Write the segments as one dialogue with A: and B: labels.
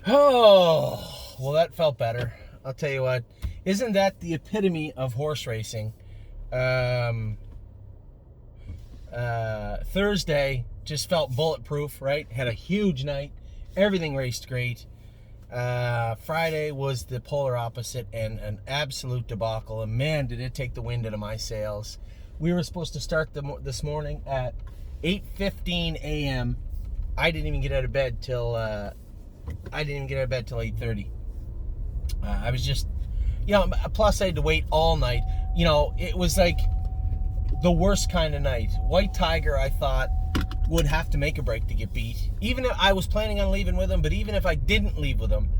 A: Oh, well, that felt better. I'll tell you what. Isn't that the epitome of horse racing? Um, Thursday just felt bulletproof, right? Had a huge night. Everything raced great. Friday was the polar opposite and an absolute debacle. And man, did it take the wind out of my sails. We were supposed to start this morning at 8:15 a.m. I didn't even get out of bed till 8:30. I was just, plus I had to wait all night. It was like the worst kind of night. White Tiger, I thought, would have to make a break to get beat. Even if I was planning on leaving with him, but even if I didn't leave with him,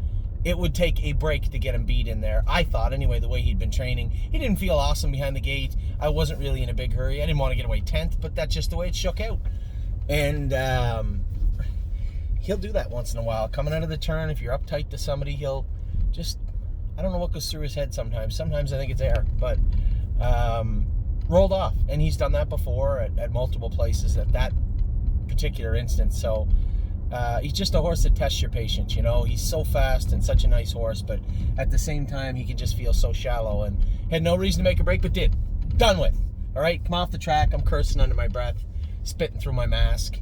A: it would take a break to get him beat in there. I thought, anyway, the way he'd been training. He didn't feel awesome behind the gate. I wasn't really in a big hurry. I didn't want to get away 10th, but that's just the way it shook out. And he'll do that once in a while. Coming out of the turn, if you're uptight to somebody, he'll just, I don't know what goes through his head sometimes. Sometimes I think it's air, but rolled off. And he's done that before at multiple places at that particular instance. So he's just a horse that tests your patience. He's so fast and such a nice horse, but at the same time, he can just feel so shallow and had no reason to make a break, but did. Done with. All right, come off the track. I'm cursing under my breath, spitting through my mask,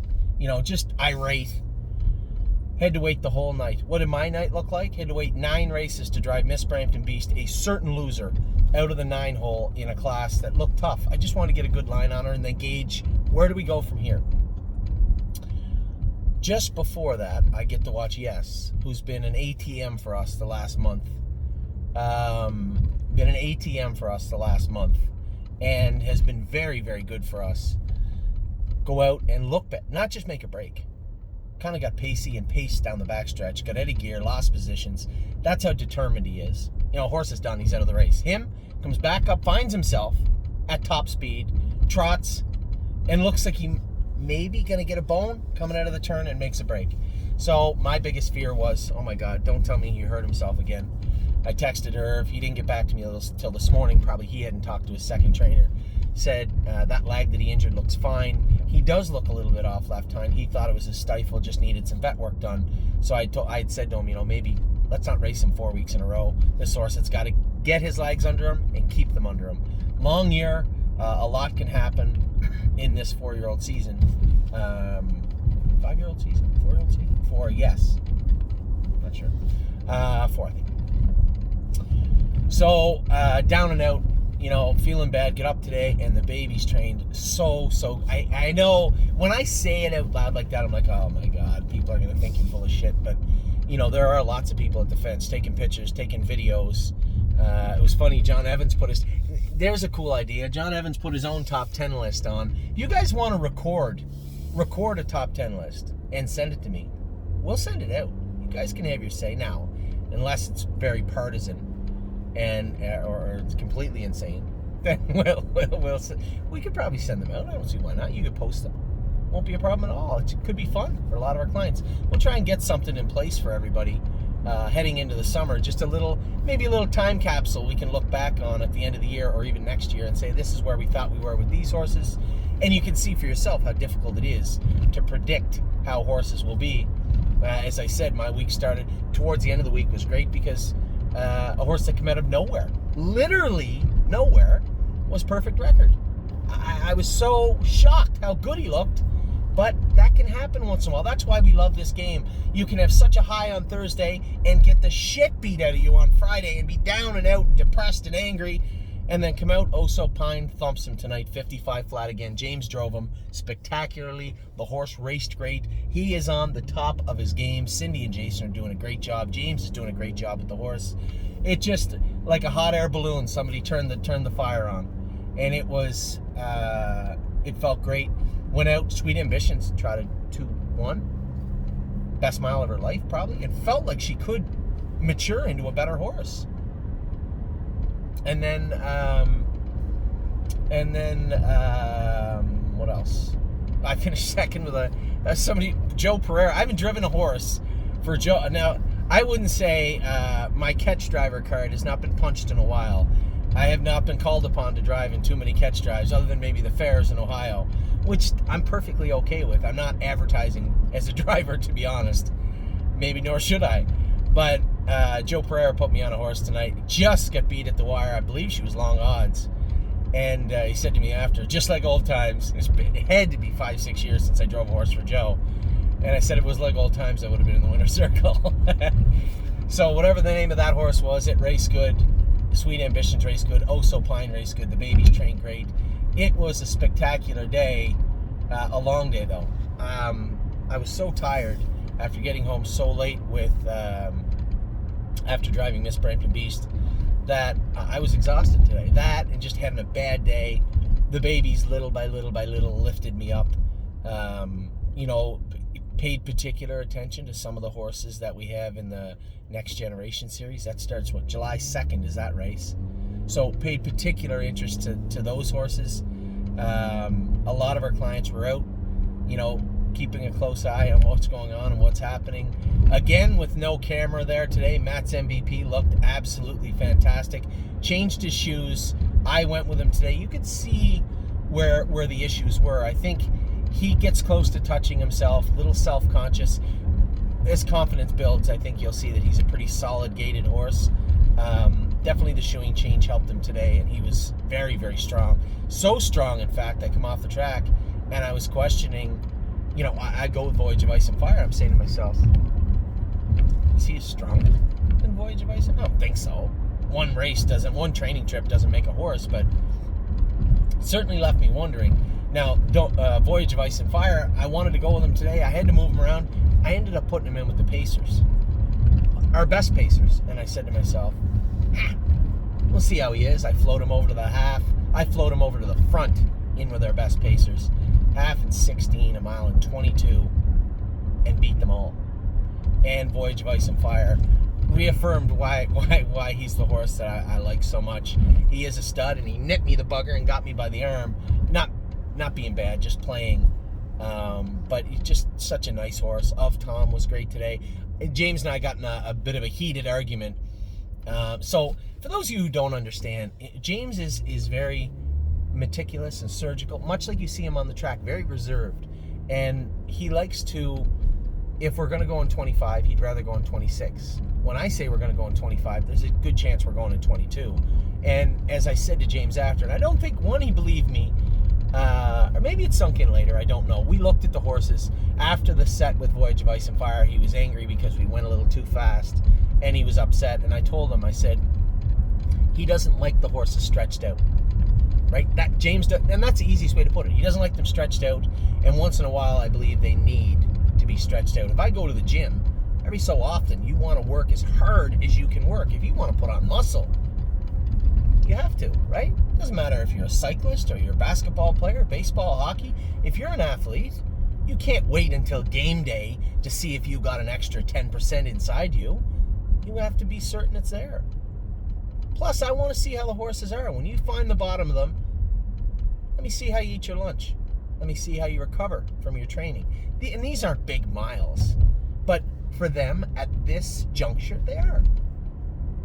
A: just irate. Had to wait the whole night. What did my night look like? Had to wait 9 races to drive Miss Brampton Beast, a certain loser, out of the 9-hole in a class that looked tough. I just wanted to get a good line on her and then gauge where do we go from here. Just before that, I get to watch Yes, who's been an ATM for us the last month. And has been very, very good for us. Go out and look back, not just make a break. Kind of got pacey and paced down the backstretch, got out of gear, lost positions. That's how determined he is. Horse is done, he's out of the race. Him comes back up, finds himself at top speed, trots, and looks like he maybe gonna get a bone coming out of the turn and makes a break. So my biggest fear was, oh my God, don't tell me he hurt himself again. I texted her. If he didn't get back to me till this morning, probably he hadn't talked to his second trainer. Said that lag that he injured looks fine. He does look a little bit off left hind. He thought it was his stifle, just needed some vet work done. So I had said to him, maybe let's not race him 4 weeks in a row. This horse has got to get his legs under him and keep them under him. Long year, a lot can happen in this 4-year-old season. 5-year-old season? 4-year-old season? 4, yes. Not sure. 4, I think. So, down and out, feeling bad, get up today, and the baby's trained so, I know, when I say it out loud like that, I'm like, oh my God, people are going to think you're full of shit, but, there are lots of people at the fence taking pictures, taking videos. It was funny, John Evans there's a cool idea. John Evans put his own top 10 list on. If you guys want to record a top 10 list and send it to me, we'll send it out. You guys can have your say now, unless it's very partisan or it's completely insane. Then we could probably send them out. I don't see why not. You could post them. Won't be a problem at all. It could be fun for a lot of our clients. We'll try and get something in place for everybody heading into the summer. Just maybe a little time capsule we can look back on at the end of the year or even next year and say, this is where we thought we were with these horses. And you can see for yourself how difficult it is to predict how horses will be. As I said, my week started towards the end of the week was great because a horse that came out of nowhere, literally nowhere, was perfect record. I was so shocked how good he looked, but that can happen once in a while. That's why we love this game. You can have such a high on Thursday and get the shit beat out of you on Friday and be down and out, depressed and angry, and then come out, Pine thumps him tonight, 55 flat again. James drove him spectacularly. The horse raced great. He is on the top of his game. Cindy and Jason are doing a great job. James is doing a great job with the horse. It just, like a hot air balloon, somebody turned the fire on. And it was, it felt great. Went out, Sweet Ambitions, trotted 2-1. Best mile of her life, probably. It felt like she could mature into a better horse. And then what else? I finished second with Joe Pereira. I haven't driven a horse for Joe. Now, I wouldn't say my catch driver card has not been punched in a while. I have not been called upon to drive in too many catch drives, other than maybe the fairs in Ohio, which I'm perfectly okay with. I'm not advertising as a driver, to be honest. Maybe nor should I. But Joe Pereira put me on a horse tonight. Just got beat at the wire. I believe she was long odds. And he said to me after, just like old times, it had to be 5-6 years since I drove a horse for Joe. And I said if it was like old times, I would have been in the winner's circle. So whatever the name of that horse was, it raced good. Sweet Ambitions raced good. Oh So Pine raced good. The babies trained great. It was a spectacular day. A long day, though. I was so tired after getting home so late with after driving Miss Brampton Beast that I was exhausted today. That and just having a bad day. The babies, little by little by little, lifted me up. Paid particular attention to some of the horses that we have in the Next Generation Series. That starts, July 2nd is that race. So paid particular interest to those horses. A lot of our clients were out, keeping a close eye on what's going on and what's happening. Again, with no camera there today, Matt's MVP looked absolutely fantastic. Changed his shoes. I went with him today. You could see where the issues were. I think he gets close to touching himself, a little self-conscious. As confidence builds, I think you'll see that he's a pretty solid gaited horse. Definitely the shoeing change helped him today, and he was very, very strong. So strong, in fact, I come off the track, and I was questioning, I go with Voyage of Ice and Fire. I'm saying to myself, is he as strong than Voyage of Ice? I don't think so. One training trip doesn't make a horse, but certainly left me wondering. Now, Voyage of Ice and Fire, I wanted to go with him today. I had to move him around. I ended up putting him in with the pacers, our best pacers. And I said to myself, we'll see how he is. I float him over to the half. I float him over to the front in with our best pacers. Half and 16, a mile and 22, and beat them all. And Voyage of Ice and Fire reaffirmed why he's the horse that I like so much. He is a stud, and he nipped me the bugger and got me by the arm. Not being bad, just playing. But he's just such a nice horse. Of Tom was great today. James and I got in a bit of a heated argument. So for those of you who don't understand, James is very meticulous and surgical, much like you see him on the track, very reserved. And he likes to, if we're going to go in 25, he'd rather go in 26. When I say we're going to go in 25, there's a good chance we're going in 22. And as I said to James after, and I don't think, he believed me, or maybe it sunk in later, I don't know. We looked at the horses after the set with Voyage of Ice and Fire. He was angry because we went a little too fast, and he was upset. And I told him, I said, he doesn't like the horses stretched out, right? That James does, and that's the easiest way to put it. He doesn't like them stretched out, and once in a while, I believe they need to be stretched out. If I go to the gym, every so often, you want to work as hard as you can work. If you want to put on muscle, you have to, right? Doesn't matter if you're a cyclist or you're a basketball player, baseball, hockey. If you're an athlete, you can't wait until game day to see if you got an extra 10% inside you. You have to be certain it's there. Plus, I want to see how the horses are. When you find the bottom of them, let me see how you eat your lunch. Let me see how you recover from your training. And these aren't big miles, but for them at this juncture, they are.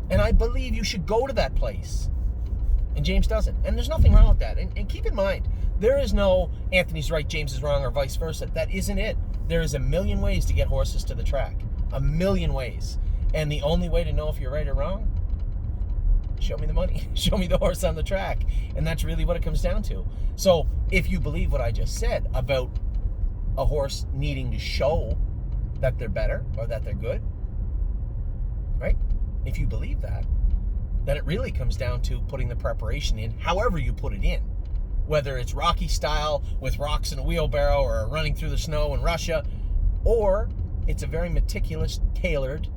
A: And I believe you should go to that place. And James doesn't. And there's nothing wrong with that. And keep in mind, there is no Anthony's right, James is wrong, or vice versa. That isn't it. There is a million ways to get horses to the track. A million ways. And the only way to know if you're right or wrong, show me the money. Show me the horse on the track. And that's really what it comes down to. So if you believe what I just said about a horse needing to show that they're better or that they're good, right? If you believe that, then it really comes down to putting the preparation in, however you put it in. Whether it's Rocky style with rocks in a wheelbarrow or running through the snow in Russia, or it's a very meticulous, tailored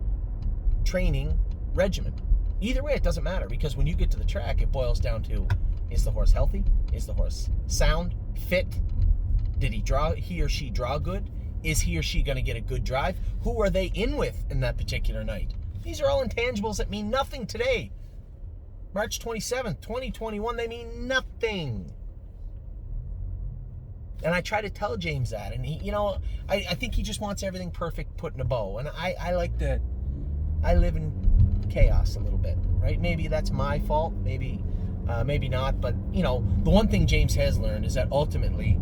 A: training regimen. Either way, it doesn't matter, because when you get to the track, it boils down to, is the horse healthy? Is the horse sound, fit? Did he or she draw good? Is he or she going to get a good drive? Who are they in with in that particular night? These are all intangibles that mean nothing today. March 27th, 2021, they mean nothing. And I try to tell James that. And he, I think he just wants everything perfect put in a bow. And I live in chaos a little bit, right? Maybe that's my fault. Maybe not. But, the one thing James has learned is that ultimately,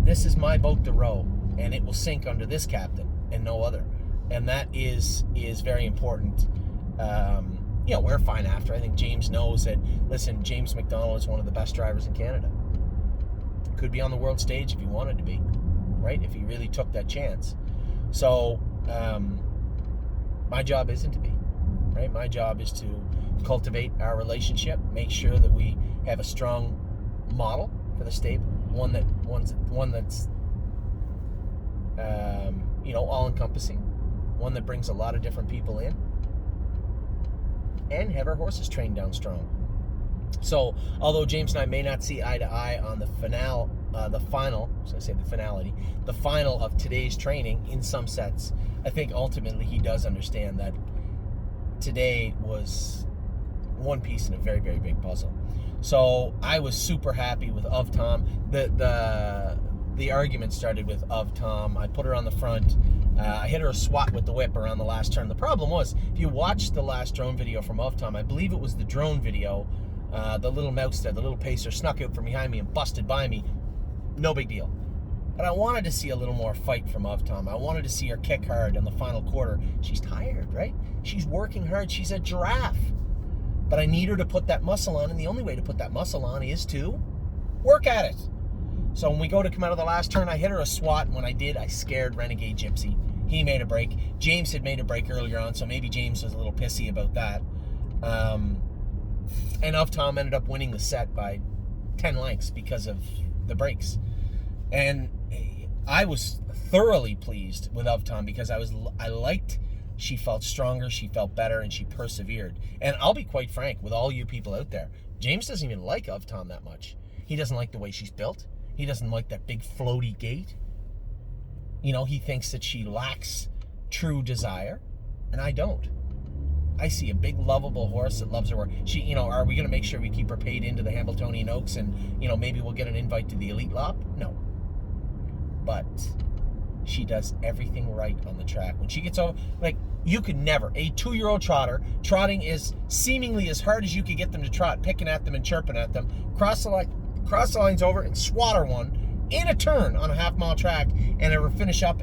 A: this is my boat to row. And it will sink under this captain and no other. and that is very important. We're fine after. I think James knows that, listen, James McDonald is one of the best drivers in Canada. Could be on the world stage if he wanted to be, right? If he really took that chance. So my job isn't to be, right? My job is to cultivate our relationship, make sure that we have a strong model for the stable, one that's all-encompassing, one that brings a lot of different people in, and have our horses trained down strong. So, although James and I may not see eye to eye on the final of today's training in some sets, I think ultimately he does understand that today was one piece in a very, very big puzzle. So I was super happy with Of Tom. The argument started with Of Tom. I put her on the front. I hit her a swat with the whip around the last turn. The problem was, if you watched the last drone video from Of Tom, I believe it was the drone video, the little mouse there, the little pacer, snuck out from behind me and busted by me. No big deal. But I wanted to see a little more fight from Of Tom. I wanted to see her kick hard in the final quarter. She's tired, right? She's working hard. She's a giraffe. But I need her to put that muscle on, and the only way to put that muscle on is to work at it. So when we go to come out of the last turn, I hit her a swat, and when I did, I scared Renegade Gypsy. He made a break. James had made a break earlier on, so maybe James was a little pissy about that. And Of Tom ended up winning the set by 10 lengths because of the breaks. And I was thoroughly pleased with Of Tom because I liked she felt stronger, she felt better, and she persevered. And I'll be quite frank with all you people out there, James doesn't even like Of Tom that much. He doesn't like the way she's built. He doesn't like that big floaty gait. He thinks that she lacks true desire, and I don't. I see a big, lovable horse that loves her work. She, are we going to make sure we keep her paid into the Hambletonian Oaks and, maybe we'll get an invite to the Elite Lop? No. But she does everything right on the track. When she gets over, you could never, a 2-year-old trotter, trotting is seemingly as hard as you could get them to trot, picking at them and chirping at them, cross the lines over and swat her one in a turn on a half-mile track, and have her finish up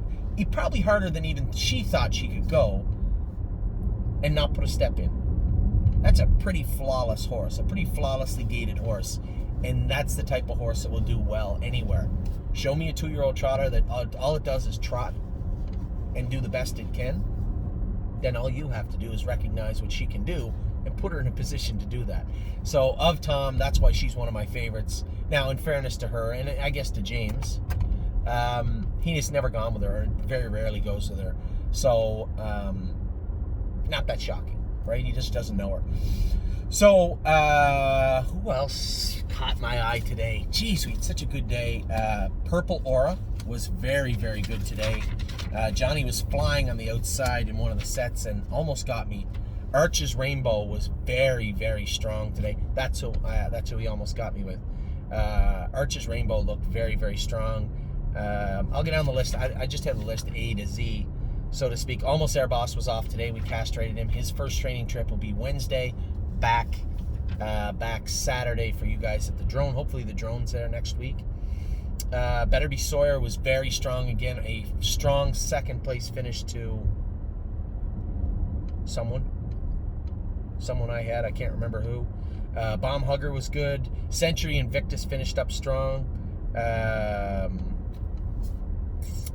A: probably harder than even she thought she could go, and not put a step in. That's a pretty flawless horse, a pretty flawlessly gated horse, and that's the type of horse that will do well anywhere. Show me a 2-year-old trotter that all it does is trot and do the best it can, then all you have to do is recognize what she can do and put her in a position to do that. So Of Tom, that's why she's one of my favorites. Now, in fairness to her, and I guess to James, he has never gone with her, and very rarely goes with her. So, not that shocking, right? He just doesn't know her. So, who else caught my eye today? Geez, we had such a good day. Purple Aura was very, very good today. Johnny was flying on the outside in one of the sets and almost got me. Arch's Rainbow was very, very strong today. That's who he almost got me with. Arch's Rainbow looked very, very strong. I'll get down the list. I just have the list A to Z, so to speak. Almost Air Boss was off today. We castrated him. His first training trip will be Wednesday. Back Saturday for you guys at the drone. Hopefully the drone's there next week. Better Be Sawyer was very strong again. A strong second place finish to someone I had. I can't remember who. Bomb Hugger was good. Century Invictus finished up strong.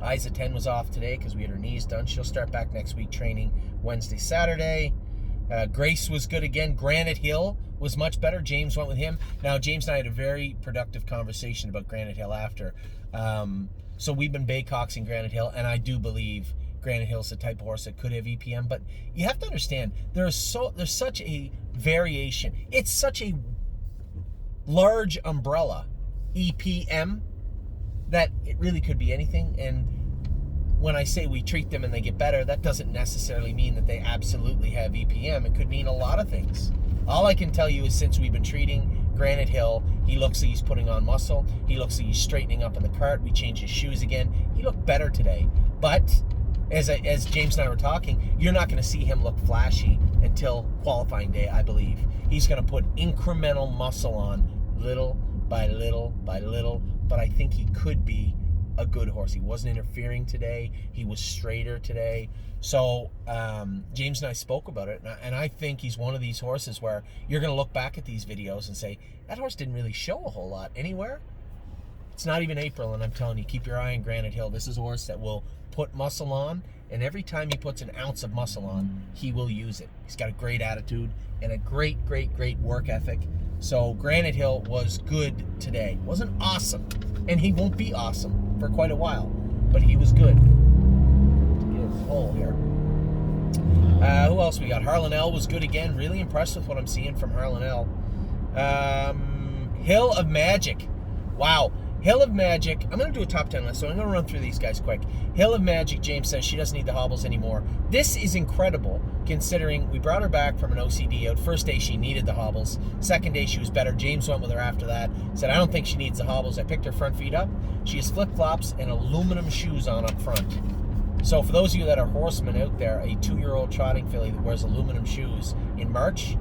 A: Isa 10 was off today because we had her knees done. She'll start back next week training Wednesday, Saturday. Grace was good again. Granite Hill was much better. James went with him. Now, James and I had a very productive conversation about Granite Hill after. So we've been baycoxing Granite Hill, and I do believe Granite Hill's the type of horse that could have EPM, but you have to understand, there's such a variation. It's such a large umbrella, EPM, that it really could be anything. And when I say we treat them and they get better, that doesn't necessarily mean that they absolutely have EPM. It could mean a lot of things. All I can tell you is since we've been treating Granite Hill, he looks like he's putting on muscle. He looks like he's straightening up in the cart. We changed his shoes again. He looked better today. But as James and I were talking, you're not going to see him look flashy until qualifying day, I believe. He's going to put incremental muscle on little by little by little, but I think he could be a good horse. He wasn't interfering today. He was straighter today. So James and I spoke about it, and I think he's one of these horses where you're going to look back at these videos and say, that horse didn't really show a whole lot anywhere. It's not even April, and I'm telling you, keep your eye on Granite Hill. This is a horse that will put muscle on, and every time he puts an ounce of muscle on, he will use it. He's got a great attitude and a great work ethic. So Granite Hill was good today. Wasn't awesome, and he won't be awesome for quite a while, but he was good. Hole here. Who else we got? Harlan L was good again. Really impressed with what I'm seeing from Harlan L. Hill of Magic. Wow. Hill of Magic. I'm going to do a top 10 list, so I'm going to run through these guys quick. Hill of Magic, James says she doesn't need the hobbles anymore. This is incredible, considering we brought her back from an OCD out. First day she needed the hobbles. Second day she was better. James went with her after that. Said, I don't think she needs the hobbles. I picked her front feet up. She has flip-flops and aluminum shoes on up front. So for those of you that are horsemen out there, a 2-year-old trotting filly that wears aluminum shoes in March,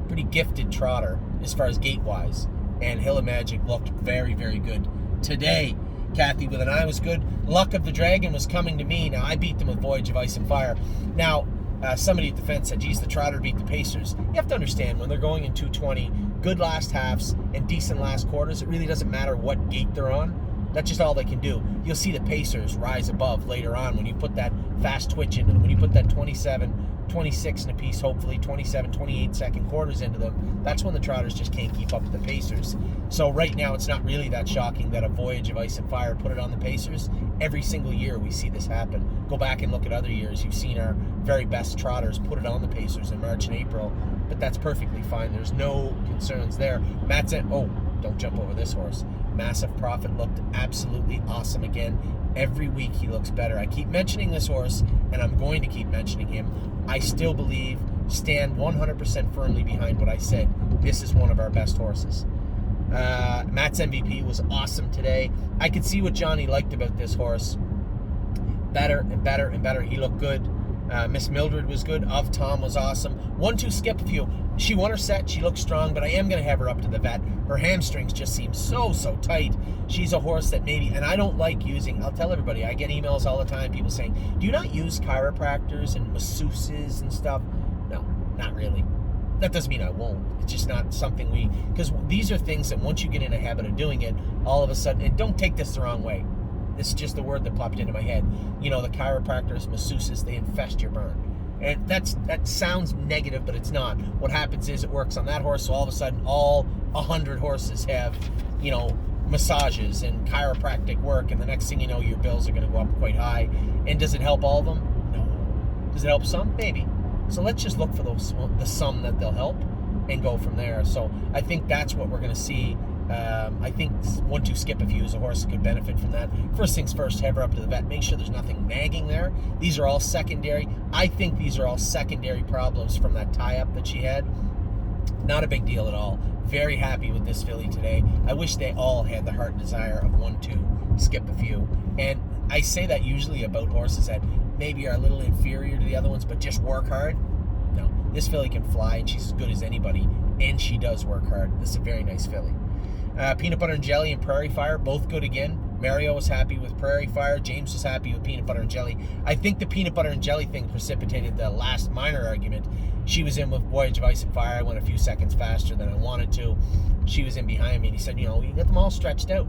A: pretty gifted trotter as far as gait-wise. And Hill of Magic looked very good today. Kathy with an eye was good. Luck of the Dragon was coming to me. Now, I beat them with Voyage of Ice and Fire. Now, somebody at the fence said, geez, the trotter beat the Pacers. You have to understand, when they're going in 220, good last halves and decent last quarters, it really doesn't matter what gait they're on. That's just all they can do. You'll see the Pacers rise above later on when you put that fast twitch into them, when you put that 27, 26 in a piece, hopefully 27, 28 second quarters into them. That's when the trotters just can't keep up with the Pacers. So right now it's not really that shocking that a Voyage of Ice and Fire put it on the Pacers. Every single year we see this happen. Go back and look at other years. You've seen our very best trotters put it on the Pacers in March and April, but that's perfectly fine. There's no concerns there. Matt said, oh, don't jump over this horse. Massive Profit looked absolutely awesome again. Every week he looks better. I keep mentioning this horse, and I'm going to keep mentioning him. I still believe, stand 100% firmly behind what I said. This is one of our best horses. Matt's MVP was awesome today. I could see what Johnny liked about this horse. Better and better and better. He looked good. Miss Mildred was good. Of Tom was awesome. 1-2 skip a few. She won her set. She looked strong, but I am going to have her up to the vet. Her hamstrings just seem so tight. She's a horse that maybe, and I don't like using, I'll tell everybody, I get emails all the time, people saying, do you not use chiropractors and masseuses and stuff? No, not really. That doesn't mean I won't. It's just not something because these are things that once you get in a habit of doing it, all of a sudden, and don't take this the wrong way. This is just the word that popped into my head. You know, the chiropractors, masseuses, they infest your burn. And that sounds negative, but it's not. What happens is it works on that horse, so all of a sudden all 100 horses have, you know, massages and chiropractic work, and the next thing you know, your bills are going to go up quite high. And does it help all of them? No. Does it help some? Maybe. So let's just look for the some that they'll help and go from there. So I think that's what we're going to see. I think 1-2 skip a few is a horse that could benefit from that. First things first, have her up to the vet. Make sure there's nothing nagging there. These are all secondary. I think these are all secondary problems from that tie-up that she had. Not a big deal at all. Very happy with this filly today. I wish they all had the heart desire of 1-2 skip a few. And I say that usually about horses that maybe are a little inferior to the other ones, but just work hard. No, this filly can fly, and she's as good as anybody, and she does work hard. This is a very nice filly. Peanut Butter and Jelly and Prairie Fire, both good again. Mario was happy with Prairie Fire. James was happy with Peanut Butter and Jelly. I think the Peanut Butter and Jelly thing precipitated the last minor argument. She was in with Voyage of Ice and Fire. I went a few seconds faster than I wanted to. She was in behind me, and he said, you know, you get them all stretched out.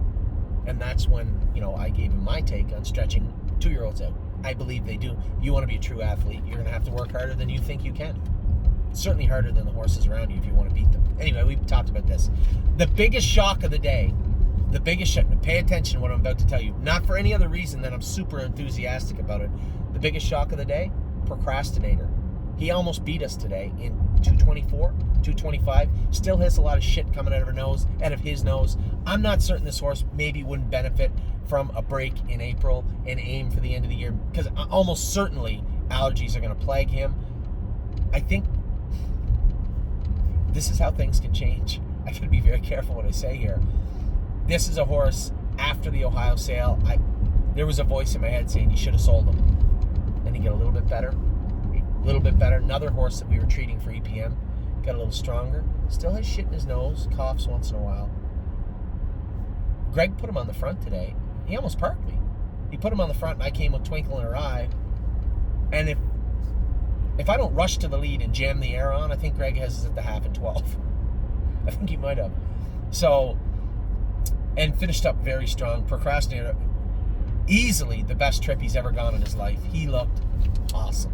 A: And that's when, you know, I gave him my take on stretching 2-year-olds out. I believe they do. You want to be a true athlete, you're going to have to work harder than you think you can. Certainly harder than the horses around you if you want to beat them. Anyway, we've talked about this. The biggest shock of the day, pay attention to what I'm about to tell you. Not for any other reason than I'm super enthusiastic about it. The biggest shock of the day, Procrastinator. He almost beat us today in 224, 225. Still has a lot of shit coming out of his nose. I'm not certain this horse maybe wouldn't benefit from a break in April and aim for the end of the year, because almost certainly allergies are going to plague him. I think this is how things can change. I got to be very careful what I say here. This is a horse, after the Ohio sale, there was a voice in my head saying you should have sold him. Then he got a little bit better. Another horse that we were treating for EPM got a little stronger. Still has shit in his nose, coughs once in a while. Greg put him on the front today. he almost parked me. He put him on the front, and I came with twinkle in her eye. And if I don't rush to the lead and jam the air on, I think Greg has us at the half and 12. I think he might have. So, and finished up very strong. Procrastinator, easily the best trip he's ever gone in his life. He looked awesome.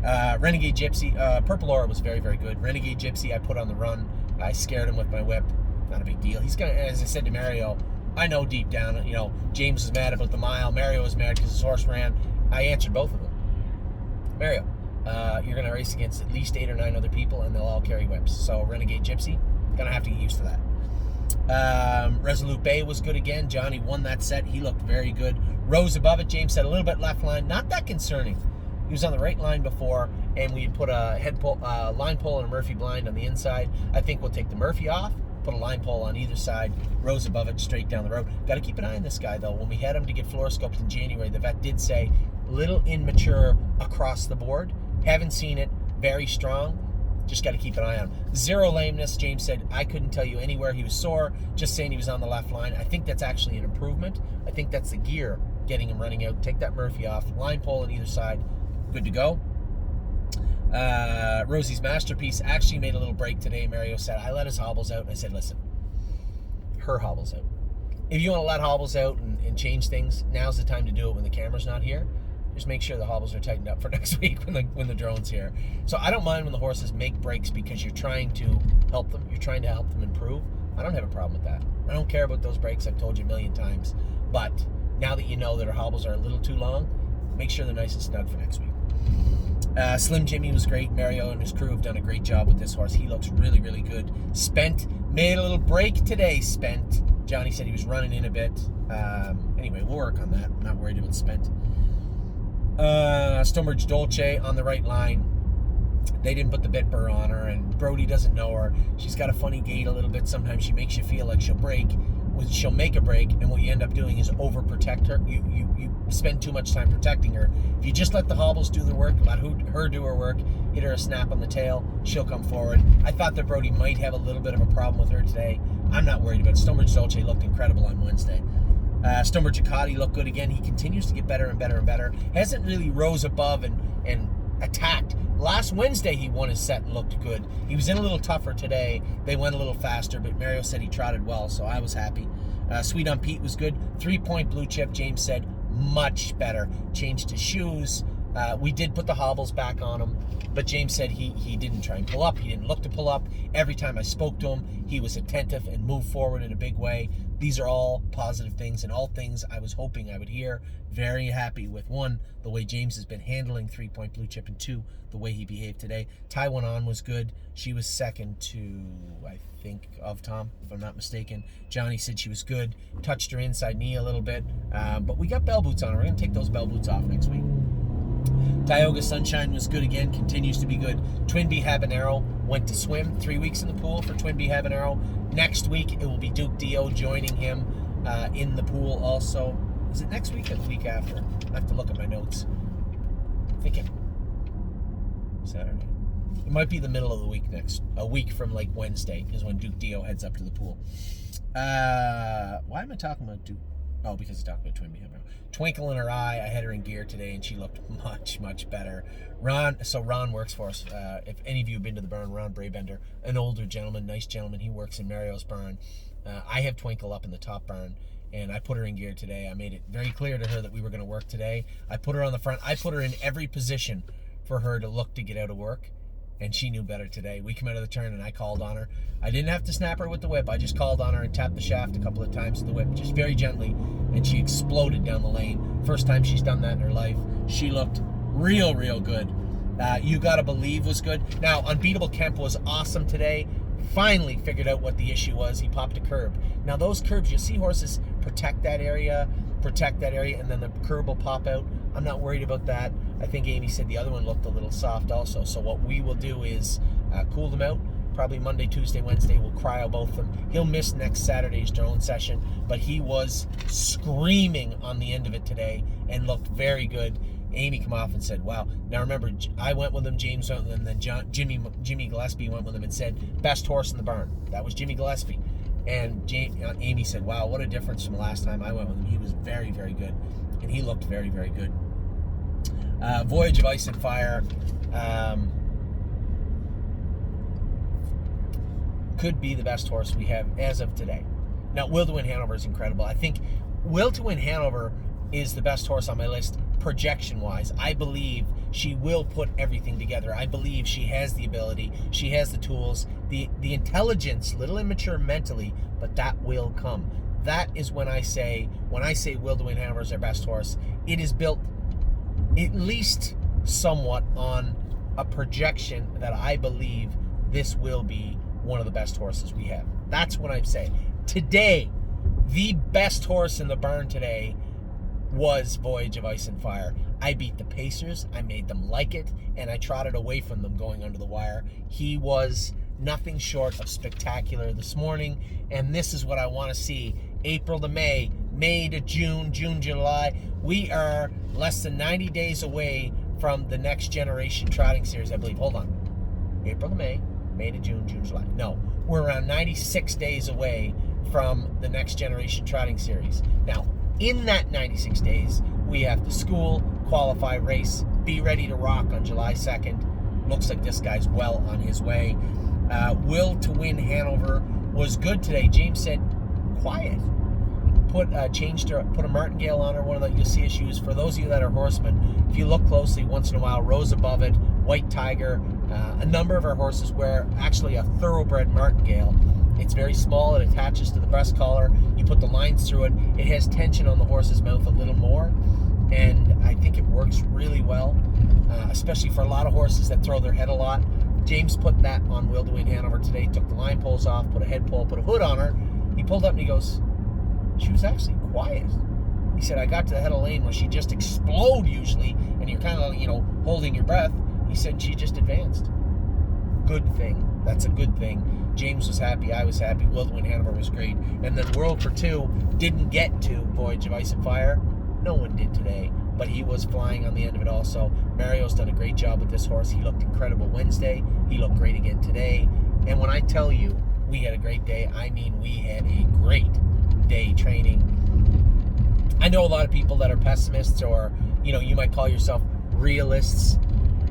A: Renegade Gypsy, Purple Aura was very, very good. Renegade Gypsy, I put on the run. I scared him with my whip. Not a big deal. He's gonna, as I said to Mario, I know deep down, James was mad about the mile. Mario was mad because his horse ran. I answered both of them. Mario, you're gonna race against at least 8 or 9 other people, and they'll all carry whips. So Renegade Gypsy, gonna have to get used to that. Resolute Bay was good again. Johnny won that set. He looked very good. Rose above it. James said a little bit left line. Not that concerning. He was on the right line before, and we put a line pole and a Murphy blind on the inside. I think we'll take the Murphy off, put a line pole on either side, Rose above it, straight down the road. Got to keep an eye on this guy, though. When we had him to get fluoroscoped in January, the vet did say, little immature across the board. Haven't seen it. Very strong. Just got to keep an eye on him. Zero lameness. James said, I couldn't tell you anywhere he was sore, just saying he was on the left line. I think that's actually an improvement. I think that's the gear getting him running out. Take that Murphy off. Line pole on either side. Good to go. Rosie's Masterpiece actually made a little break today. Mario said, I let his hobbles out. And I said, listen, her hobbles out. If you want to let hobbles out and change things, now's the time to do it when the camera's not here. Just make sure the hobbles are tightened up for next week when the drone's here. So I don't mind when the horses make breaks because you're trying to help them. You're trying to help them improve. I don't have a problem with that. I don't care about those breaks. I've told you a million times. But now that you know that our hobbles are a little too long, make sure they're nice and snug for next week. Slim Jimmy was great. Mario and his crew have done a great job with this horse. He looks really, really good. Spent made a little break today. Spent. Johnny said he was running in a bit. Anyway, we'll work on that. I'm not worried about Spent. Stonebridge Dolce on the right line. They didn't put the bit burr on her, and Brody doesn't know her. She's got a funny gait a little bit. Sometimes she makes you feel like she'll break. She'll make a break, and what you end up doing is overprotect her. You spend too much time protecting her. If you just let the hobbles do the work, let her do her work, hit her a snap on the tail, she'll come forward. I thought that Brody might have a little bit of a problem with her today. I'm not worried about it. Stonebridge Dolce looked incredible on Wednesday. Stonebridge Ducati looked good again. He continues to get better and better and better. Hasn't really rose above and attacked. Last Wednesday he won his set and looked good. He was in a little tougher today. They went a little faster, but Mario said he trotted well, so I was happy. Sweet on Pete was good. 3-point blue chip, James said, much better. Changed his shoes. We did put the hobbles back on him, but James said he didn't try and pull up. He didn't look to pull up. Every time I spoke to him, he was attentive and moved forward in a big way. These are all positive things and all things I was hoping I would hear. Very happy with, 1, the way James has been handling 3-point blue chip, and 2, the way he behaved today. Taiwan On was good. She was second to, I think, of Tom, if I'm not mistaken. Johnny said she was good. Touched her inside knee a little bit. But we got bell boots on her. We're going to take those bell boots off next week. Tioga Sunshine was good again, continues to be good. Twin Bee Habanero went to swim. 3 weeks in the pool for Twin Bee Habanero. Next week, it will be Duke Dio joining him in the pool also. Is it next week or the week after? I have to look at my notes. I'm thinking Saturday. It might be the middle of the week next. A week from like Wednesday is when Duke Dio heads up to the pool. Why am I talking about Duke? Oh, because I talked about Twin Bee Habanero. Twinkle in her eye. I had her in gear today, and she looked much, much better. Ron works for us. If any of you have been to the barn, Ron Brabender, an older gentleman, nice gentleman. He works in Mario's barn. I have Twinkle up in the top barn, and I put her in gear today. I made it very clear to her that we were going to work today. I put her on the front. I put her in every position for her to look to get out of work, and she knew better today. We come out of the turn, and I called on her. I didn't have to snap her with the whip. I just called on her and tapped the shaft a couple of times with the whip, just very gently, and she exploded down the lane. First time she's done that in her life. She looked real, real good. You Gotta Believe was good. Now, Unbeatable Kemp was awesome today. Finally figured out what the issue was. He popped a curb. Now, those curbs, you see horses protect that area, and then the curb will pop out. I'm not worried about that. I think Amy said the other one looked a little soft also. So what we will do is cool them out. Probably Monday, Tuesday, Wednesday, we'll cryo both of them. He'll miss next Saturday's drone session, but he was screaming on the end of it today and looked very good. Amy come off and said, wow. Now remember, I went with him, James went with him, then Jimmy Gillespie went with him and said, best horse in the barn. That was Jimmy Gillespie. And Amy said, wow, what a difference from the last time I went with him. He was very, very good. And he looked very, very good. Voyage of Ice and Fire could be the best horse we have as of today. Now, Will to Win Hanover is incredible. I think Will to Win Hanover is the best horse on my list projection-wise. I believe she will put everything together. I believe she has the ability, she has the tools, the intelligence, little immature mentally, but that will come. That is when I say Will to Win Hanover is our best horse. It is built at least somewhat on a projection that I believe this will be one of the best horses we have. That's what I'm saying. Today, the best horse in the barn today was Voyage of Ice and Fire. I beat the Pacers, I made them like it, and I trotted away from them going under the wire. He was nothing short of spectacular this morning, and this is what I want to see. April to May, May to June, June, July. We are less than 90 days away from the Next Generation Trotting Series, I believe. Hold on. April to May, May to June, June, July. No, we're around 96 days away from the Next Generation Trotting Series. Now, in that 96 days, we have to school, qualify, race, be ready to rock on July 2nd. Looks like this guy's well on his way. Will to Win Hanover was good today. James said, quiet. Put a martingale on her, one of the, you'll see issues. For those of you that are horsemen, if you look closely once in a while, Rose Above It, White Tiger, a number of our horses wear actually a thoroughbred martingale. It's very small, it attaches to the breast collar, you put the lines through it, it has tension on the horse's mouth a little more, and I think it works really well, especially for a lot of horses that throw their head a lot. James put that on Will to Win Hanover today, took the line poles off, put a head pole, put a hood on her. He pulled up and he goes, she was actually quiet. He said, I got to the head of the lane where she just explode usually, and you're kind of, holding your breath. He said she just advanced. Good thing. That's a good thing. James was happy, I was happy, Will to Win Hanover was great. And then World for Two didn't get to Voyage of Ice and Fire. No one did today, but he was flying on the end of it also. Mario's done a great job with this horse. He looked incredible Wednesday. He looked great again today. And when I tell you we had a great day, I mean we had a great day training. I know a lot of people that are pessimists, or you might call yourself realists.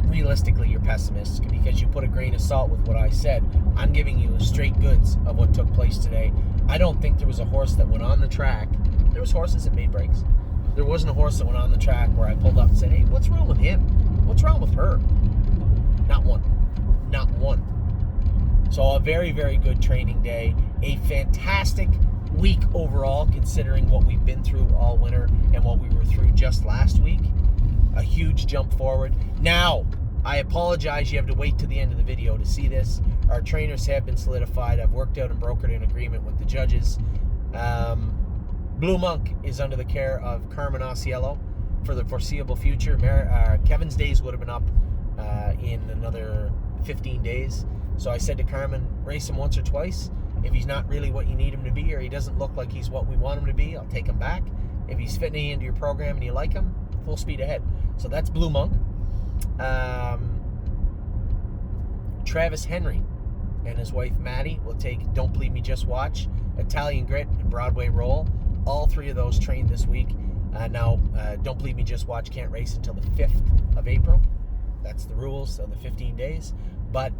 A: Realistically, you're pessimists because you put a grain of salt with what I said. I'm giving you straight goods of what took place today. I don't think there was a horse that went on the track. There was horses that made breaks. There wasn't a horse that went on the track where I pulled up and said, hey, what's wrong with him? What's wrong with her? Not one. Not one. So a very, very good training day. A fantastic week overall, considering what we've been through all winter and what we were through just last week. A huge jump forward. Now, I apologize, you have to wait to the end of the video to see this. Our trainers have been solidified. I've worked out and brokered an agreement with the judges. Blue Monk is under the care of Carmen Osiello for the foreseeable future. Kevin's days would have been up in another 15 days. So I said to Carmen, race him once or twice. If he's not really what you need him to be, or he doesn't look like he's what we want him to be, I'll take him back. If he's fitting into your program and you like him, full speed ahead. So that's Blue Monk. Travis Henry and his wife Maddie will take Don't Believe Me, Just Watch, Italian Grit, and Broadway Roll. All three of those trained this week. Now, Don't Believe Me, Just Watch can't race until the 5th of April. That's the rules, so the 15 days. But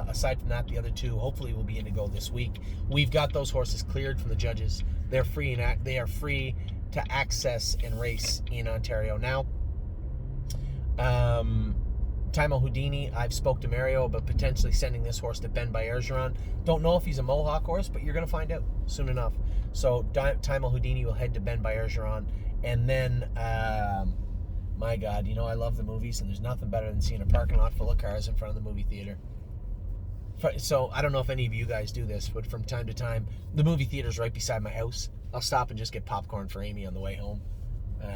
A: aside from that, the other two hopefully will be in to go this week. We've got those horses cleared from the judges. They're free and they are free to access and race in Ontario now. Timo Houdini, I've spoke to Mario about potentially sending this horse to Ben Bergeron. Don't know if he's a Mohawk horse, but you're going to find out soon enough. So Timo Houdini will head to Ben Bergeron. And then, my God, I love the movies, and there's nothing better than seeing a parking lot full of cars in front of the movie theater. So I don't know if any of you guys do this, but from time to time, the movie theater's right beside my house. I'll stop and just get popcorn for Amy on the way home.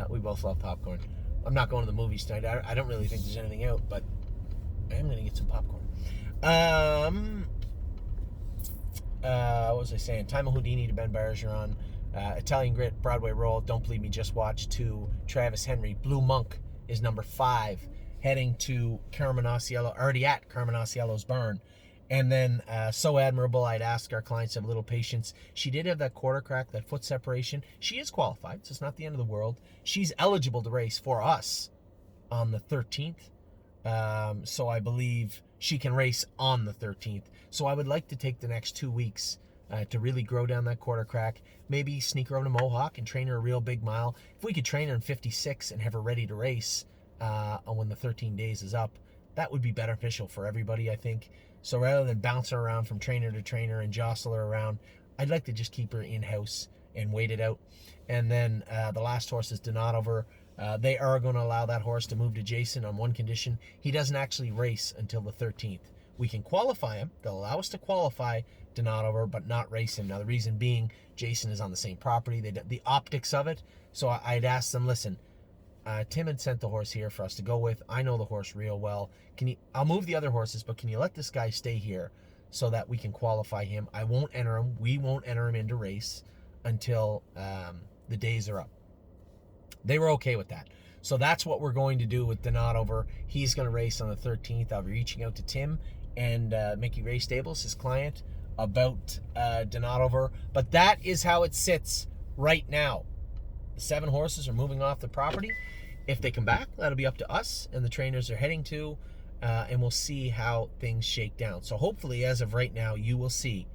A: We both love popcorn. I'm not going to the movies tonight. I don't really think there's anything out, but I am going to get some popcorn. What was I saying? Timo Houdini to Ben Bergeron. Italian Grit, Broadway Roll, Don't Believe Me, Just Watch to Travis Henry. Blue Monk is number 5, heading to Carmen Osiello, already at Carmen Osiello's barn. And then So Admirable, I'd ask our clients to have a little patience. She did have that quarter crack, that foot separation. She is qualified, so it's not the end of the world. She's eligible to race for us on the 13th. So I believe she can race on the 13th. So I would like to take the next 2 weeks to really grow down that quarter crack. Maybe sneak her over to Mohawk and train her a real big mile. If we could train her in 56 and have her ready to race when the 13 days is up, that would be beneficial for everybody, I think. So rather than bounce her around from trainer to trainer and jostle her around, I'd like to just keep her in-house and wait it out. And then the last horse is Donadover. They are going to allow that horse to move to Jason on one condition. He doesn't actually race until the 13th. We can qualify him. They'll allow us to qualify Donadover, but not race him. Now, the reason being, Jason is on the same property. The optics of it. So I'd ask them, listen, Tim had sent the horse here for us to go with. I know the horse real well. I'll move the other horses, but can you let this guy stay here so that we can qualify him? I won't enter him. We won't enter him into race until the days are up. They were okay with that. So that's what we're going to do with Donadover. He's going to race on the 13th. I'll be reaching out to Tim and Mickey Race Stables, his client, about Donadover. But that is how it sits right now. The 7 horses are moving off the property. If they come back, that'll be up to us and the trainers are heading to, and we'll see how things shake down. So hopefully, as of right now, you will see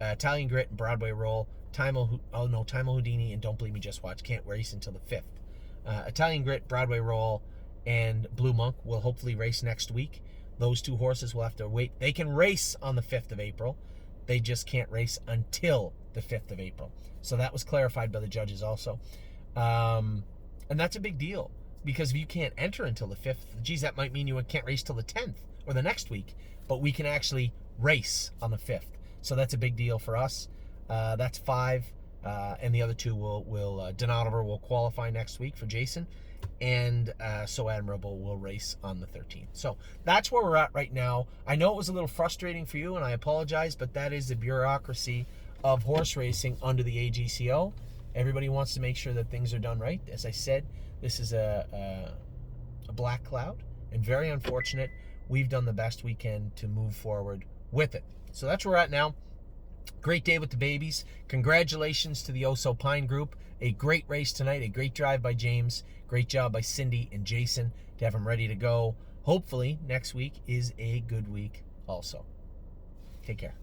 A: Italian Grit and Broadway Roll, Time Houdini, and Don't Believe Me, Just Watch can't race until the 5th. Italian Grit, Broadway Roll, and Blue Monk will hopefully race next week. Those 2 horses will have to wait. They can race on the 5th of April. They just can't race until the 5th of April. So that was clarified by the judges also. And that's a big deal, because if you can't enter until the 5th, geez, that might mean you can't race till the 10th or the next week, but we can actually race on the 5th. So that's a big deal for us. That's 5, and the other 2 Donadover will qualify next week for Jason, and So Admirable will race on the 13th. So that's where we're at right now. I know it was a little frustrating for you, and I apologize, but that is the bureaucracy of horse racing under the AGCO. Everybody wants to make sure that things are done right. As I said, this is a black cloud, and very unfortunate. We've done the best we can to move forward with it. So that's where we're at now. Great day with the babies. Congratulations to the Oso Pine Group. A great race tonight, a great drive by James. Great job by Cindy and Jason to have them ready to go. Hopefully, next week is a good week also. Take care.